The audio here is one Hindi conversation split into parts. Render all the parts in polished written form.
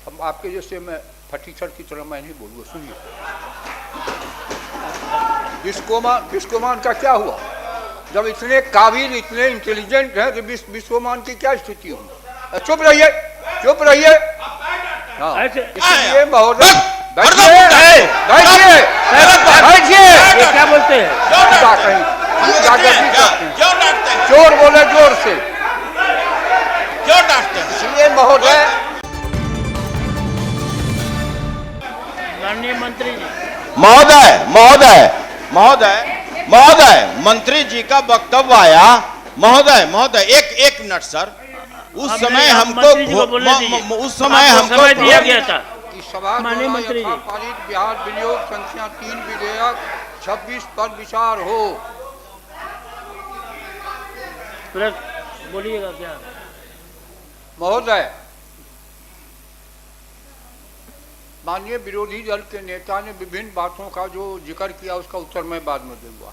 अब आपके जैसे मैं फटीचर की तरह मैं नहीं बोलूँगा, सुनिए। विश्वमान का क्या हुआ? जब इतने काबिल, इतने इंटेलिजेंट हैं तो विश्वमान की क्या स्थिति होगी? चुप रहिए, चुप रहिए। हाँ, इसलिए महोदय बैठिए, बैठिए, बैठिए। क्या बोलते हैं? जोर बोले, जोर से क्यों डांटते हैं? इसलिए महोदय, माननीय मंत्री जी, महोदय महोदय महोदय महोदय मंत्री जी का वक्तव्य आया। महोदय महोदय एक मिनट सर, उस समय हमको दिया गया था कि सभा माननीय मंत्री जी, पारित बिहार विनियोग संख्या 3 विधेयक 26 पर विचार हो। बोलिएगा क्या? महोदय, माननीय विरोधी दल के नेता ने विभिन्न बातों का जो जिक्र किया उसका उत्तर मैं बाद में दूंगा।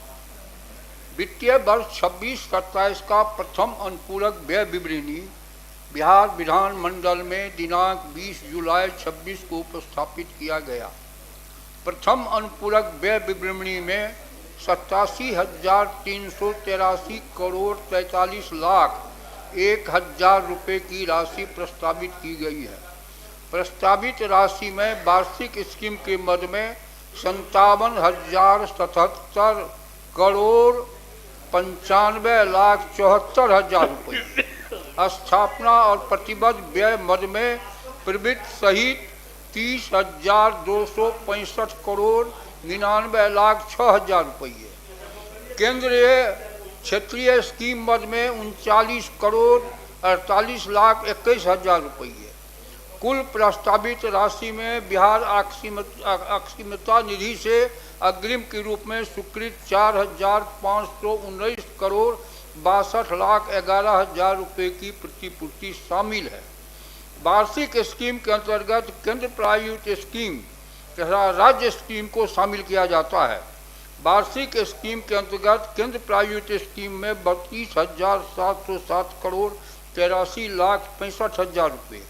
वित्तीय वर्ष 26-27 का प्रथम अनुपूरक व्यय विवरणी बिहार विधानमंडल में दिनांक 20 जुलाई 26 को उपस्थापित किया गया। प्रथम अनुपूरक व्यय विवरणी में 87,383 करोड़ 43 लाख 1,000 रुपये की राशि प्रस्तावित की गई है। प्रस्तावित राशि में वार्षिक स्कीम के मद में 57,077 करोड़ 95,74,000 रुपये, स्थापना और प्रतिबद्ध व्यय मद में प्रवृत्ति सहित 30,265 करोड़ 99,06,000 रुपये, केंद्रीय क्षेत्रीय स्कीम मद में 39 करोड़ 48,21,000 रुपये। कुल प्रस्तावित राशि में बिहार अक्षमता निधि से अग्रिम के रूप में स्वीकृत 4,519 करोड़ 62,11,000 रुपये की प्रतिपूर्ति शामिल है। वार्षिक स्कीम के अंतर्गत केंद्र प्रायोजित स्कीम तथा राज्य स्कीम को शामिल किया जाता है। वार्षिक स्कीम के अंतर्गत केंद्र प्रायोजित स्कीम में 32,707 करोड़ 83,65,000 रुपये,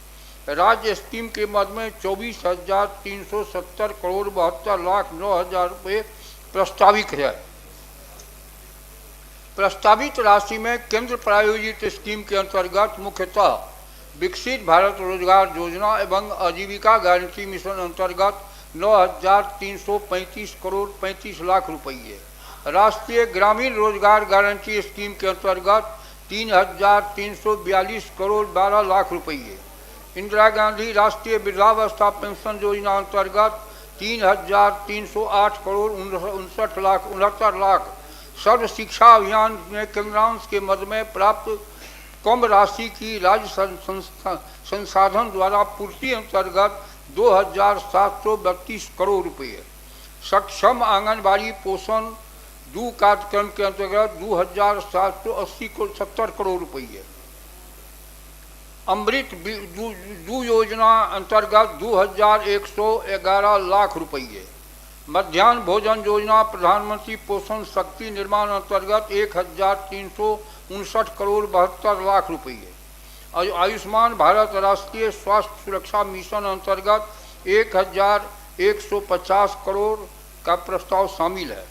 राज्य स्कीम के मद में 24,370 करोड़ 72,09,000 रुपये प्रस्तावित है। प्रस्तावित राशि में केंद्र प्रायोजित स्कीम के अंतर्गत मुख्यतः विकसित भारत रोजगार योजना एवं आजीविका गारंटी मिशन अंतर्गत 9,335 करोड़ 35 लाख रुपये, राष्ट्रीय ग्रामीण रोजगार गारंटी स्कीम के अंतर्गत 3,342 करोड़ 12 लाख रुपये, इंदिरा गांधी राष्ट्रीय वृद्धावस्था पेंशन योजना अंतर्गत 3,308 करोड़ 69 लाख, सर्व शिक्षा अभियान में केंद्रांश के मद में प्राप्त कम राशि की राज्य संसाधन द्वारा पूर्ति अंतर्गत 2,732 करोड़ रुपये, सक्षम आंगनबाड़ी पोषण 2 कार्यक्रम के अंतर्गत 2,770 करोड़ रुपये, अमृत 2 योजना अंतर्गत 2,111 लाख रुपये, मध्याह्न भोजन योजना प्रधानमंत्री पोषण शक्ति निर्माण अंतर्गत 1,359 करोड़ 72 लाख रुपये, आयुष्मान भारत राष्ट्रीय स्वास्थ्य सुरक्षा मिशन अंतर्गत 1,150 करोड़ का प्रस्ताव शामिल है।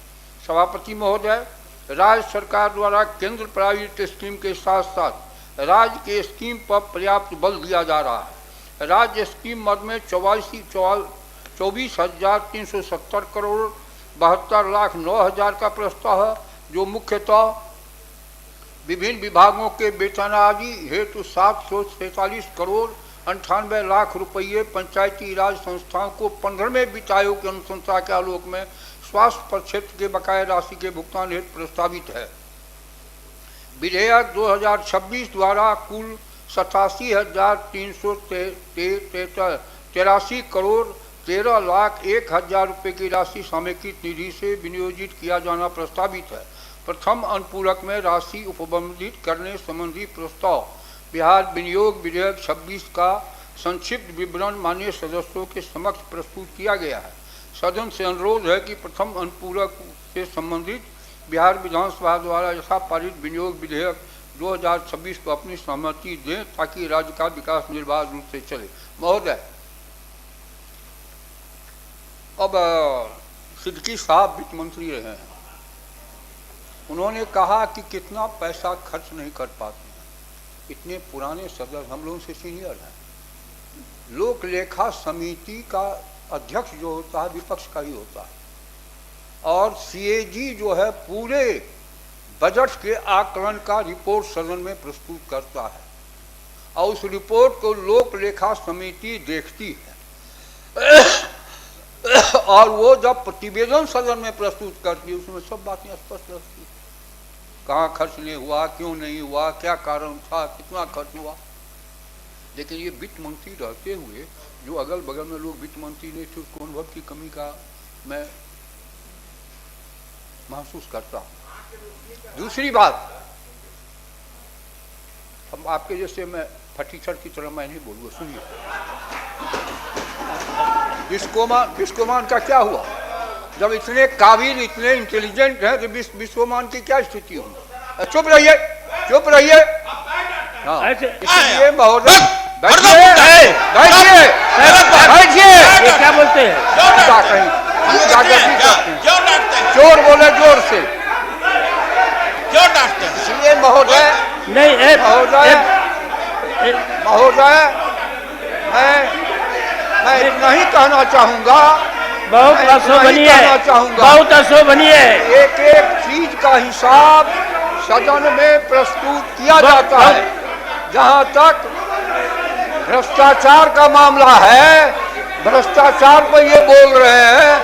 सभापति महोदय, राज्य सरकार द्वारा केंद्र प्रायोजित स्कीम के साथ साथ राज्य के स्कीम पर पर्याप्त बल दिया जा रहा है। राज्य स्कीम मद में 24,370 करोड़ 72,09,000 का प्रस्ताव है, जो मुख्यतः विभिन्न विभागों के वेतन आदि हेतु 743 करोड़ 98 लाख रुपये पंचायती राज संस्थाओं को 15वें वित्त आयोग की अनुशंसा के आलोक में स्वास्थ्य प्रक्षेत्र के बकाया राशि के भुगतान हेतु प्रस्तावित है। विधेयक 2026 द्वारा कुल 87,383 करोड़ 13,01,000 रुपये की राशि समेकित निधि से विनियोजित किया जाना प्रस्तावित है। प्रथम अनुपूरक में राशि उपबंधित करने संबंधी प्रस्ताव बिहार विनियोग विधेयक 26 का संक्षिप्त विवरण माननीय सदस्यों के समक्ष प्रस्तुत किया गया है। सदन से अनुरोध है कि प्रथम अनुपूरक से संबंधित बिहार विधानसभा द्वारा यथा पारित विनियोग विधेयक 2026 को अपनी सहमति दें ताकि राज्य का विकास निर्बाध रूप से चले। महोदय, अब सिद्दीकी साहब वित्त मंत्री रहे हैं, उन्होंने कहा कि कितना पैसा खर्च नहीं कर पाते हैं, इतने पुराने सदस्य हम लोगों से सीनियर हैं। लोक लेखा समिति का अध्यक्ष जो होता है विपक्ष का ही होता है, और सीएजी जो है पूरे बजट के आकलन का रिपोर्ट सदन में प्रस्तुत करता है, और उस रिपोर्ट को लोक लेखा समिति देखती है और वो जब प्रतिवेदन सदन में प्रस्तुत करती है उसमें सब बातें स्पष्ट रहती है, कहाँ खर्च नहीं हुआ, क्यों नहीं हुआ, क्या कारण था, कितना खर्च हुआ। लेकिन ये वित्त मंत्री रहते हुए जो अगल बगल में लोग वित्त मंत्री नहीं थे उसको अनुभव की कमी का मैं महसूस करता हूँ। दूसरी बात, हम आपके जैसे मैं फटीचर की तरह मैं नहीं बोलूँगा, सुनिए। विश्वमान का क्या हुआ? जब इतने काबिल, इतने इंटेलिजेंट हैं तो विश्वमान की क्या स्थिति हुई? चुप रहिए, चुप रहिए। हाँ, इसलिए महोदय बैठिए, बैठिए, बैठिए। क्या बोलते हैं? जोर बोले, जोर से। क्यों डांटते हैं? इसलिए महोदय नहीं, महोदय मैं इतना ही कहना चाहूंगा, बहुत अशोभनीय है, बहुत अशोभनीय है। एक एक चीज का हिसाब सदन में प्रस्तुत किया जाता है। जहां तक भ्रष्टाचार का मामला है, भ्रष्टाचार पर ये बोल रहे हैं,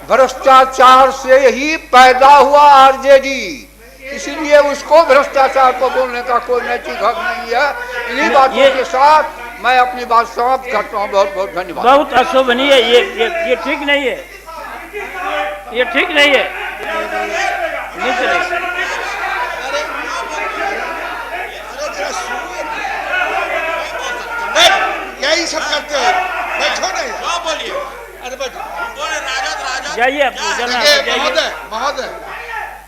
भ्रष्टाचार से ही पैदा हुआ आरजेडी, इसीलिए उसको भ्रष्टाचार पर बोलने का कोई नैतिक हक नहीं है। इन्हीं बातों के साथ मैं अपनी बात समाप्त करता हूँ। बहुत बहुत धन्यवाद। बहुत अशोभनीय, ये ठीक नहीं है, ये ठीक नहीं है। यही सब करते हैं, बैठो नहीं, बोलिए। अरे बैठो, बोले राजद जाइए महोदय,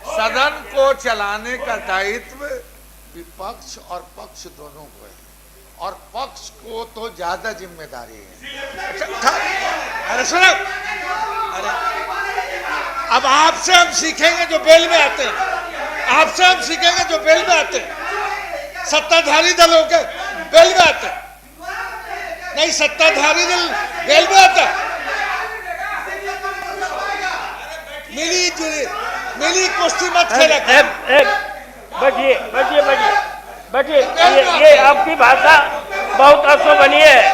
सदन को चलाने का दायित्व विपक्ष और पक्ष दोनों को है, और पक्ष को तो ज्यादा जिम्मेदारी है। अरे सुनो, अरे अब आपसे हम सीखेंगे जो बेल में आते हैं, आपसे हम सीखेंगे जो बेल में आते हैं। सत्ताधारी दलों के बेल में आते हैं, नहीं सत्ताधारी दल बेल में आता है। मिली कुश्ती मत खेला। बचिए, ये आपकी भाषा बहुत अशोभनीय है।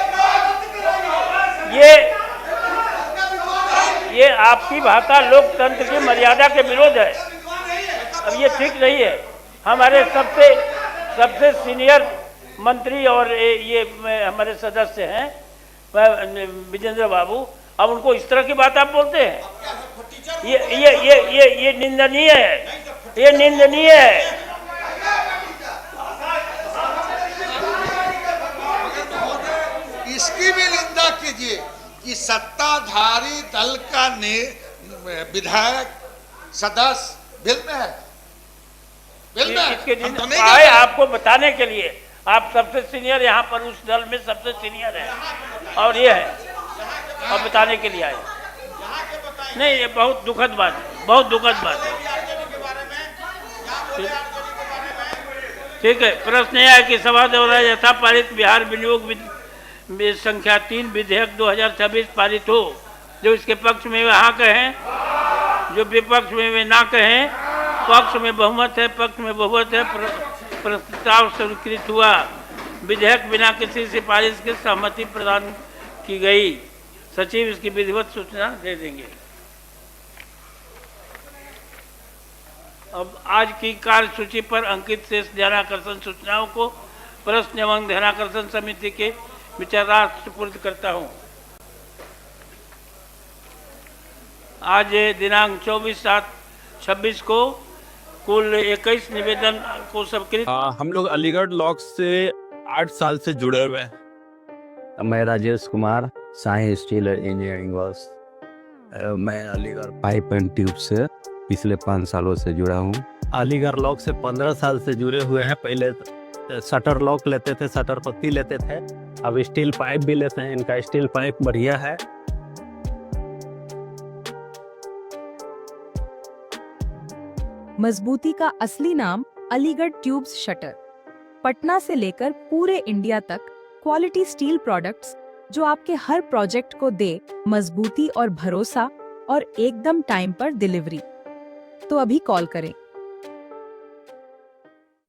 ये आपकी भाषा लोकतंत्र की मर्यादा के विरोध है। अब ये ठीक नहीं है। हमारे सबसे सीनियर मंत्री और ये हमारे सदस्य हैं विजेंद्र बाबू, अब उनको इस तरह की बात आप बोलते हैं, ये निंदनीय है, ये निंदनीय है। इसकी भी निंदा कीजिए कि सत्ताधारी दल का विधायक सदस्य बिल में है, बिल में इसके आए आपको बताने के लिए। आप सबसे सीनियर यहाँ पर उस दल में सबसे सीनियर है और ये है, और बताने के लिए आए। नहीं, ये बहुत दुखद बात है, बहुत दुखद बात है। ठीक है, प्रश्न यह है कि सभा द्वारा यथा पारित बिहार विनियोग संख्या 3 विधेयक 2026 पारित हो। जो इसके पक्ष में वे हाँ कहें, जो विपक्ष में वे ना कहें। पक्ष में बहुमत है, पक्ष में बहुमत है। प्रस्ताव स्वीकृत हुआ। विधेयक बिना किसी सिफारिश की सहमति प्रदान की गई। सचिव इसकी विधिवत सूचना दे देंगे। अब आज की कार्यसूची पर अंकित शेष ध्यानाकर्षण सूचनाओं को प्रश्न एवं ध्यानाकर्षण समिति के विचारार्थ सुपुर्द करता हूँ। आज दिनांक 24/7/26 को कुल 21 निवेदन को स्वीकृत। हम लोग अलीगढ़ लॉक से 8 साल से जुड़े हुए हैं। मैं Rajesh Kumar, Sai steel engineering works. मैं अलीगढ़ पाइप एंड ट्यूब से पिछले 5 सालों से जुड़ा हूँ। अलीगढ़ लॉक से 15 साल से जुड़े हुए हैं। पहले शटर लॉक लेते थे, शटर पत्ती लेते थे, अब स्टील पाइप भी लेते हैं। इनका स्टील पाइप बढ़िया है। मजबूती का असली नाम अलीगढ़ ट्यूब्स शटर। पटना से लेकर पूरे इंडिया तक क्वालिटी स्टील प्रोडक्ट्स जो आपके हर प्रोजेक्ट को दे मजबूती और भरोसा और एकदम टाइम पर डिलीवरी। तो अभी कॉल करें